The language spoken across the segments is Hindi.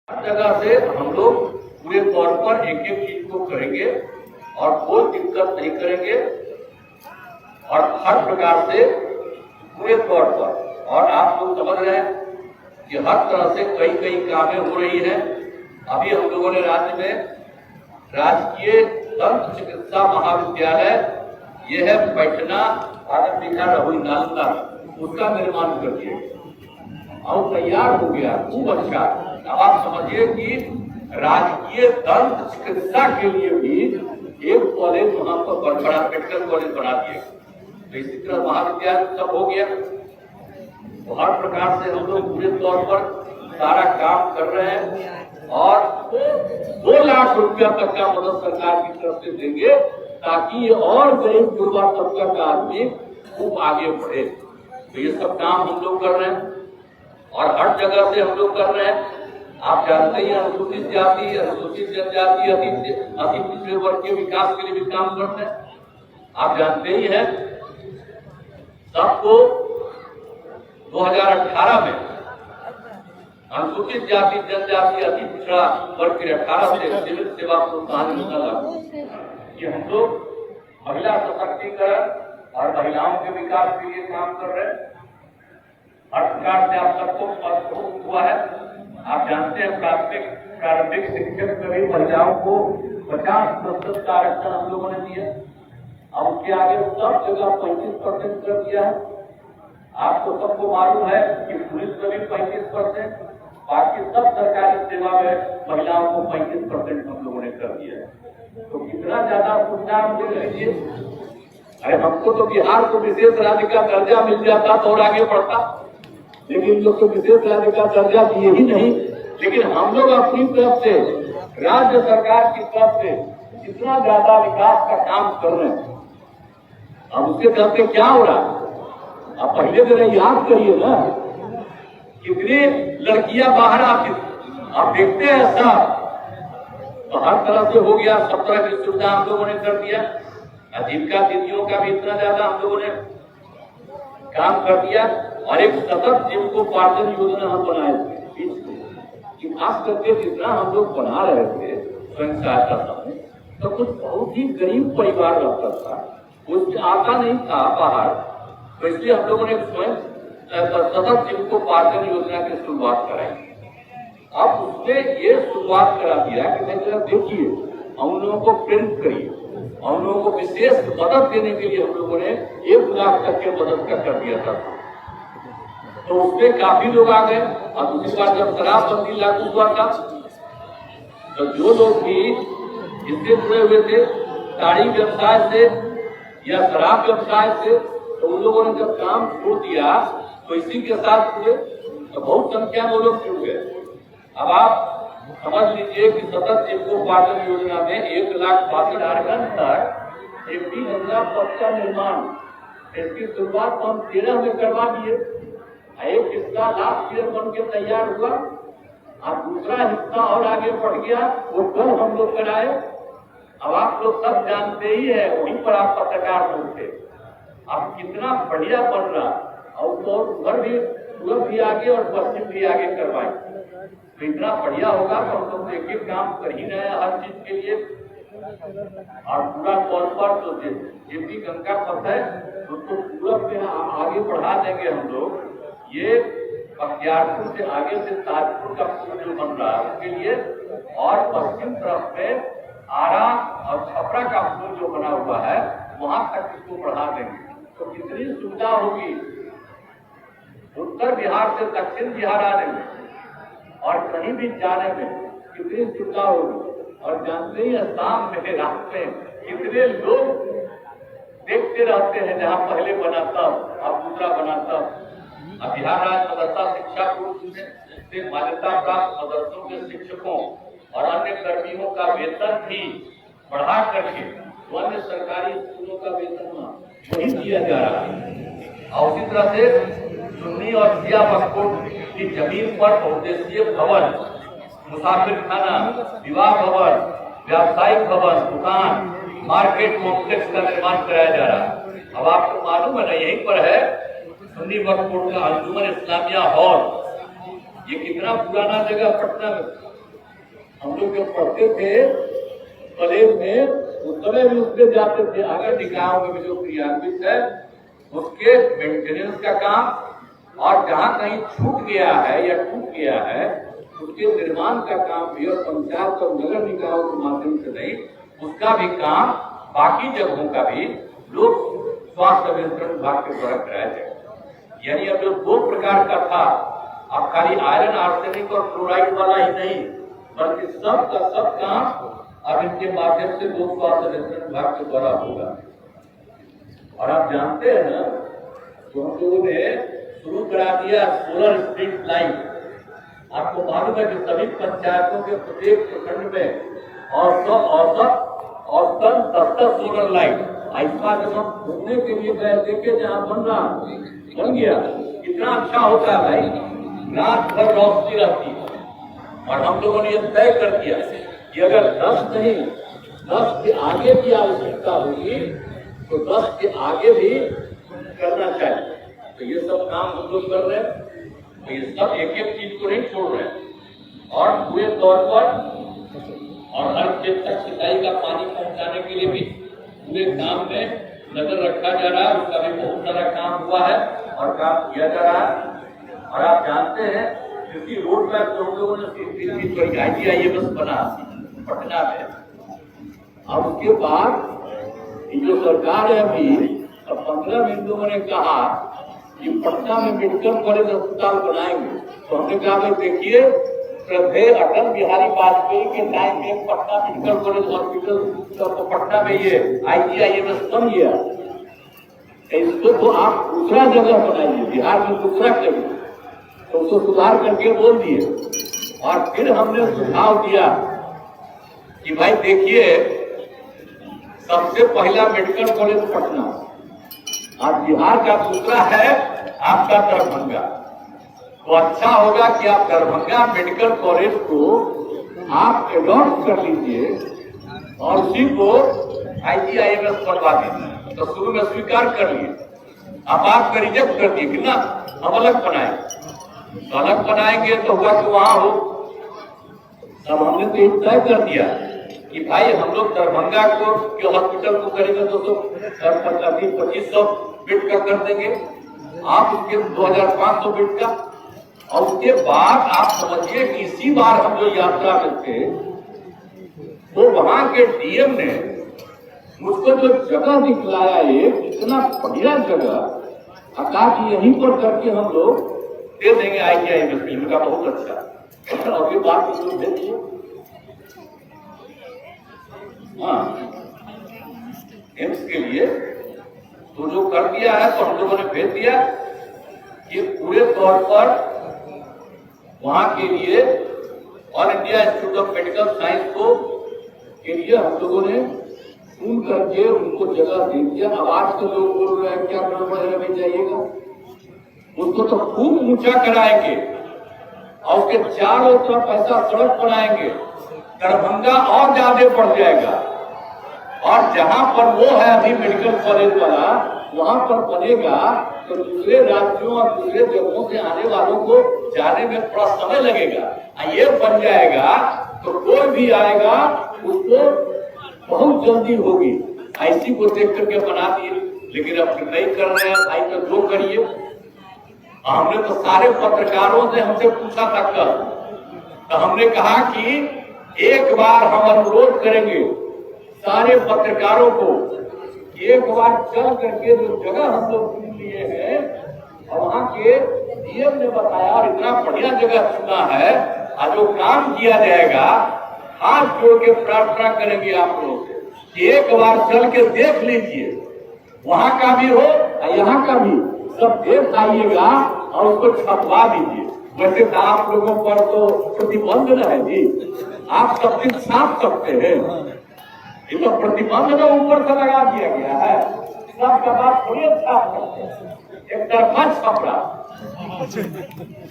हर जगह से हम लोग पूरे तौर पर एक एक चीज को करेंगे और कोई दिक्कत नहीं करेंगे और हर प्रकार से पूरे तौर पर। और आप लोग समझ रहे हैं कि हर तरह से कई कई कामें हो रही हैं। अभी हम लोगों ने राज्य में राजकीय दंत चिकित्सा महाविद्यालय ये है पैठना आनंद विहार रहुई नालंदा, उसका निर्माण कर दिया और तैयार हो गया, खूब अच्छा। अब आप समझिए कि राजकीय दंत चिकित्सा के लिए भी एक कॉलेज वहां पर बड़ा मेडिकल कॉलेज बना दिया। तो इसी तरह महाविद्यालय सब हो गया। तो हर प्रकार से हम लोग पूरे तौर पर सारा काम कर रहे हैं और 2 लाख रुपया तक का मदद सरकार की तरफ से देंगे ताकि ये और गरीब गुरबा तबका का आदमी खूब आगे बढ़े। तो ये सब काम हम लोग कर रहे हैं और हर जगह से हम लोग कर रहे हैं। आप जानते ही अनुसूचित जाति, अनुसूचित जनजाति, अति पिछड़े वर्ग के विकास के लिए भी काम करते हैं। आप जानते ही हैं सबको 2018 में अनुसूचित जाति, जनजाति, अति पिछड़ा वर्ग के 18 से सिविल सेवा प्रोत्साहन योजना लागू। ये हम लोग महिला सशक्तिकरण और महिलाओं के विकास के लिए काम कर रहे हैं। हर प्रकार से आप सबको हुआ है। आप जानते हैं प्रारंभिक शिक्षक में भी महिलाओं को 50% का आरक्षण हम लोगों ने दिया और उसके आगे सब जगह 35% कर दिया है। आपको सबको मालूम है कि पुलिस में भी 35%, बाकी सब सरकारी सेवा में महिलाओं को 35% हम लोगों ने कर दिया है। तो कितना ज्यादा सुविधा हम ले लीजिए। अरे हमको तो बिहार को विशेष राज्य का दर्जा मिल जाता तो और आगे बढ़ता, लेकिन इन लोग तो विशेष राज्य का दर्जा दिए ही नहीं। लेकिन हम लोग अपनी तरफ से, राज्य सरकार की तरफ से इतना ज्यादा विकास का काम कर रहे हैं। अब उसके तरफ से क्या हो रहा है आप पहले जरा याद करिए ना, कितनी लड़कियां बाहर आप देखते हैं ऐसा। तो हर तरह से हो गया, सब तरह की सुविधा हम लोगों ने कर दिया। आजीविका दीदियों का भी इतना ज्यादा हम लोगों ने काम कर दिया और एक सतत जीविकोपार्जन योजना हम बनाए थे। कि खास करके जितना हम लोग बना रहे थे स्वयं सहायता समूह, तो कुछ बहुत ही गरीब परिवार रहता था, उससे आता नहीं था बाहर। तो इसलिए हम लोगों ने स्वयं सतत जीविकोपार्जन योजना की शुरुआत कराई। अब उसने ये शुरुआत करा दिया कि नहीं जरा देखिए, हम लोगों को प्रेरित करिए, हम लोगों को विशेष मदद देने के लिए हम लोगों ने 1 लाख तक के मदद का कर दिया था। तो उसमें काफी लोग आ गए। और दूसरी बार जब शराबबंदी लागू हुआ था तो जो लोग भी इससे जुड़े हुए थे साड़ी व्यवसाय से या शराब व्यवसाय से, तो उन लोगों ने जब काम छोड़ दिया तो इसी के साथ हुए तो बहुत संख्या में वो लोग जुड़ गए। अब आप समझ लीजिए कि सतत जीविकोपार्जन योजना में 1,62,000 झारखंड तक एक 30,000 पद का निर्माण, इसकी शुरुआत तो हम 13 में करवा दिए। एक हिस्सा लास्ट ईयर बन के तैयार हुआ और दूसरा हिस्सा और आगे बढ़ गया, वो कल हम लोग कराए। अब आप लोग सब जानते ही है, वहीं पर आप पत्रकार लोग थे। अब कितना बढ़िया बन रहा और तो उधर भी पूर्व भी आगे और पश्चिम भी आगे करवाए। तो इतना बढ़िया होगा तो हम लोग एक काम कर ही रहे हैं हर चीज के लिए। और पूरा तौर पर तो जितनी गंगा पथ है उसको पूरब में आगे बढ़ा देंगे हम लोग। ये बख्तियारपुर से आगे से ताजपुर का पुल जो बन रहा है उसके लिए, और पश्चिम तरफ में आरा और छपरा का पुल जो बना हुआ है वहां तक इसको बढ़ा देंगे। तो कितनी सुविधा होगी उत्तर बिहार से दक्षिण बिहार आने में और कहीं भी जाने में, कितनी सुविधा होगी। और जानते ही शाम में रात में कितने लोग देखते रहते हैं, जहाँ पहले बना तब अब दूसरा बना तब। अब बिहार राज्य मदरसा शिक्षा बोर्ड से मान्यता प्राप्त मदरसों के शिक्षकों और अन्य कर्मियों का वेतन भी बढ़ा करके अन्य सरकारी स्कूलों का वेतन वही दिया जा रहा है। और उसी तरह से सुन्नी और शिया पखोट की जमीन पर बहुउद्देशीय भवन, मुसाफिर खाना, विवाह भवन, व्यावसायिक भवन, दुकान, मार्केट कॉम्प्लेक्स का निर्माण कराया जा रहा है। अब आपको मालूम है ना, यहीं पर है सुन्नी वक्फ बोर्ड का अंजुमन इस्लामिया हॉल। ये कितना पुराना जगह पटना में, हम लोग जब पढ़ते थे कॉलेज में, उस समय भी उसमें जाते थे। अगर निकायों में जो क्रियान्वित है उसके मेंटेनेंस का काम, और जहाँ कहीं छूट गया है या टूट गया है उसके निर्माण का काम भी, और पंचायत और नगर निकायों के माध्यम से नहीं, उसका भी काम, बाकी जगहों का भी लोग स्वास्थ्य अभियंत्रण विभाग के द्वारा कराया जाए। यानी अब जो 2 प्रकार का था, अब खाली आयरन आर्सेनिक और फ्लोराइड वाला ही नहीं, बल्कि सब का सब काम अब इनके माध्यम से लोक स्वास्थ्य अभियंत्रण विभाग के द्वारा होगा। और आप जानते हैं ना, तो हम लोगों ने शुरू करा दिया सोलर स्ट्रीट लाइट। आपको मालूम है कि सभी पंचायतों के प्रत्येक प्रखंड में औसत 10 सोलर लाइट। ऐसा जब हम घूमने के लिए गए, देखे जहाँ बन गया, कितना अच्छा होता है भाई, रात भर रोशनी रहती है। और हम लोगों ने यह तय कर दिया कि अगर 10 नहीं 10 के आगे भी आवश्यकता होगी तो 10 के आगे भी करना चाहिए। तो ये सब काम हम लोग कर रहे हैं। तो ये सब एक एक चीज को नहीं छोड़ रहे हैं, और पूरे तौर पर और हर खेत तक सिंचाई का पानी पहुंचाने के लिए भी पूरे काम में नजर रखा जा रहा है। उसका भी बहुत सारा काम हुआ है और काम किया जा रहा है। और आप जानते हैं क्योंकि रोड मैप जो हम लोगों ने IGIMS बना पटना में, अब उसके बाद जो सरकार है अभी 15 में इन लोगों ने कहा कि पटना में मेडिकल कॉलेज अस्पताल बनाएंगे। तो हमने कहा भाई देखिए, श्रद्धेय अटल बिहारी वाजपेयी के टाइम में पटना मेडिकल कॉलेज हॉस्पिटल, तो पटना में ये IGIMS बन गया, इसको तो आप दूसरा जगह बनाइए, बिहार में दूसरा करिए। तो उसको सुधार करके बोल दिए। और फिर हमने सुझाव दिया कि भाई देखिए, सबसे पहला मेडिकल कॉलेज पटना, आज बिहार का दूसरा है आपका दरभंगा। तो अच्छा होगा कि आप दरभंगा मेडिकल कॉलेज को आप एडॉप्ट कर लीजिए और उसी को IGIMS बनवा दीजिए। तो शुरू में स्वीकार कर लिए, अब आपका रिजेक्ट कर दिए कि ना हम अलग बनाए। तो अलग बनाएंगे तो हुआ कि वहां हो। अब हमने तो ये तय कर दिया कि भाई हम लोग दरभंगा को के हॉस्पिटल को करेंगे तो 2500 बेड का कर देंगे, आप उसके 2500 बेड का। और उसके बाद आप समझिए कि इसी बार हम जो यात्रा करते तो वहां के DM ने मुझको जो जगह दिखलाया, एक इतना बढ़िया जगह, कहा कि यहीं पर करके हम लोग दे देंगे IGIMS फिल्म का, बहुत अच्छा। और ये बात कुछ लोग देखिए, हाँ एम्स के लिए तो जो कर दिया है, तो हम लोगों ने भेज दिया। ये पूरे तौर पर वहां के लिए all India institute of medical science को के लिए हम लोगों ने सुन करके उनको जगह दे दिया। अब आज तो लोग बोल रहे हैं क्या गड़बड़ है, नहीं जाइएगा, उसको तो खूब ऊंचा कराएंगे और उसके चारों तरफ ऐसा सड़क बनाएंगे, दरभंगा और ज्यादा बढ़ जाएगा। और जहां पर वो है अभी मेडिकल कॉलेज वाला, वहां पर बनेगा तो दूसरे राज्यों और दूसरे जगहों से आने वालों को जाने में थोड़ा समय लगेगा। ये बन जाएगा तो कोई भी आएगा उसको बहुत जल्दी होगी। ऐसी को देख करके बना दिए, लेकिन अब नहीं कर रहे हैं भाई, तो जो करिए। हमने तो सारे पत्रकारों से हमसे पूछा था कल, तो हमने कहा कि एक बार हम अनुरोध करेंगे सारे पत्रकारों को, एक बार चल करके जो जगह हम लोग चुन लिए हैं और वहाँ के DM ने बताया, और इतना बढ़िया जगह चुना है, और जो काम किया जाएगा, हाथ जोड़ के प्रार्थना करेंगे आप लोग कि एक बार चल के देख लीजिए, वहाँ का भी हो यहाँ का भी, सब देख आइएगा और उसको छपवा दीजिए। वैसे तो आप लोगों पर तो प्रतिबंध न है जी, आप सब दिन छाप सकते हैं, ये तो प्रतिबंध तो ऊपर से लगा दिया गया है, सबका बात थोड़ी छाप सकते हैं, एक तरफा छपड़ा।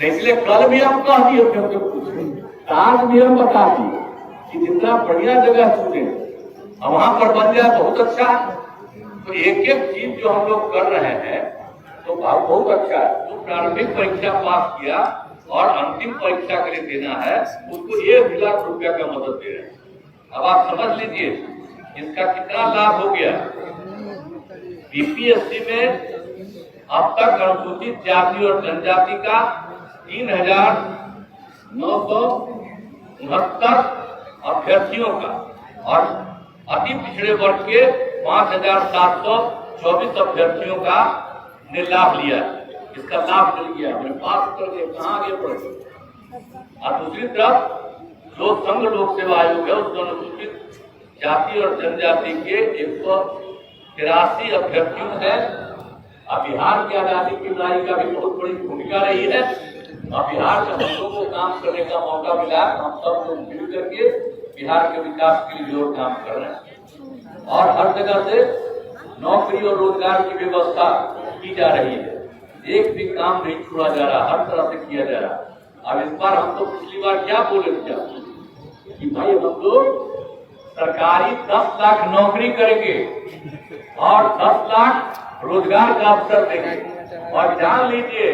इसलिए कल भी हम कह दिए थे, आज भी हम बता दिए कि जितना बढ़िया जगह चुने और वहां पर बन जाए बहुत अच्छा है। तो एक एक चीज जो हम लोग कर रहे हैं तो बहुत अच्छा है। तो प्रारंभिक परीक्षा पास किया और अंतिम परीक्षा के लिए देना है, उसको 1 लाख रुपया का मदद दे रहे हैं। अब आप समझ लीजिए इसका कितना लाभ हो गया। बीपीएससी में अब तक अनुसूचित जाति और जनजाति का 3,969 अभ्यर्थियों का और अति पिछड़े वर्ग के 5,724 अभ्यर्थियों का ने लाभ लिया। इसका लाभ मिल गया, हमें पास कर गए, कहाँ आगे बढ़ गए। और दूसरी तरफ जो संघ लोक सेवा आयोग है उस अनुसूचित जाति और जनजाति के 183 अभ्यर्थियों से बिहार की आजादी की लड़ाई का भी बहुत बड़ी भूमिका रही है। और बिहार में हम लोगों को काम करने का मौका मिला, हम सब लोग मिल करके बिहार के विकास के लिए और काम कर रहे हैं और हर जगह से नौकरी और रोजगार की व्यवस्था की जा रही है। एक भी काम नहीं छोड़ा जा रहा, हर तरह से किया जा रहा। अब इस बार हम तो पिछली बार क्या बोले थे कि भाई हम लोग सरकारी 10 लाख नौकरी करेंगे और 10 लाख रोजगार का अवसर देंगे। और जान लीजिए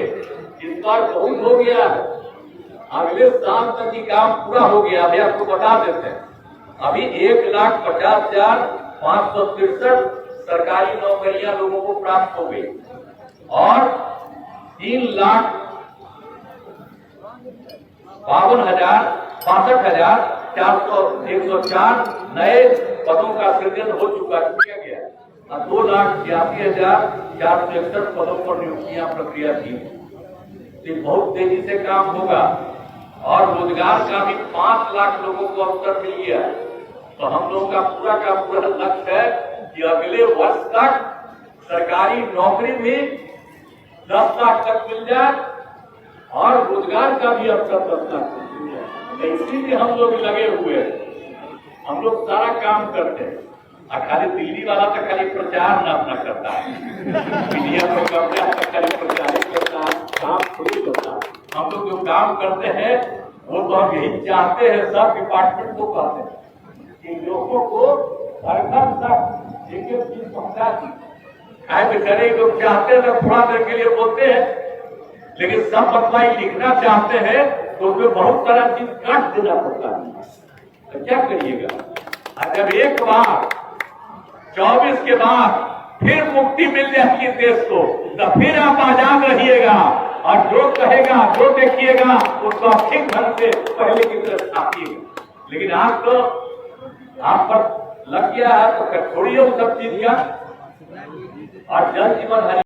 इस बार बहुत हो गया, अगले साल तक ही काम पूरा हो गया। अभी आपको बता देते हैं, अभी 1,50,563 सरकारी नौकरियां लोगों को प्राप्त हो गई और 3,62,404 नए पदों का सृजन हो चुका किया गया और 2,82,461 पदों पर नियुक्तियां प्रक्रिया थी। बहुत तेजी से काम होगा और रोजगार का भी 5 लाख लोगों को अवसर मिल गया। तो हम लोगों का पूरा लक्ष्य है कि अगले वर्ष तक सरकारी नौकरी भी 10 लाख तक मिल जाए और रोजगार का भी अवसर 10 लाख तक मिल जाए। इसीलिए हम लोग लगे हुए हैं, हम लोग सारा काम करते हैं। खाली दिल्ली वाला तो खाली प्रचार न अपना करता है, मीडिया में कब्जा खाली प्रचार करता है, काम थोड़ी करता। हम लोग जो काम करते हैं वो तो हम यही चाहते हैं, सब डिपार्टमेंट को कहते हैं कि लोगों को घर घर तक एक चीज पहुंचा दी। आए बेचारे लोग चाहते हैं तो थोड़ा देर के लिए बोलते हैं, लेकिन सब बतलाई लिखना चाहते हैं तो उसमें बहुत सारा चीज काट देना पड़ता है। तो क्या करिएगा, जब एक बार 24 के बाद फिर मुक्ति मिल जाएगी देश को, तो फिर आप आजाद रहिएगा और जो कहेगा जो देखिएगा उसको ठीक ढंग से पहले की तरह छापिएगा। लेकिन आज तो आप पर लग गया है तो छोड़िए उस सब चीज का और जल जीवन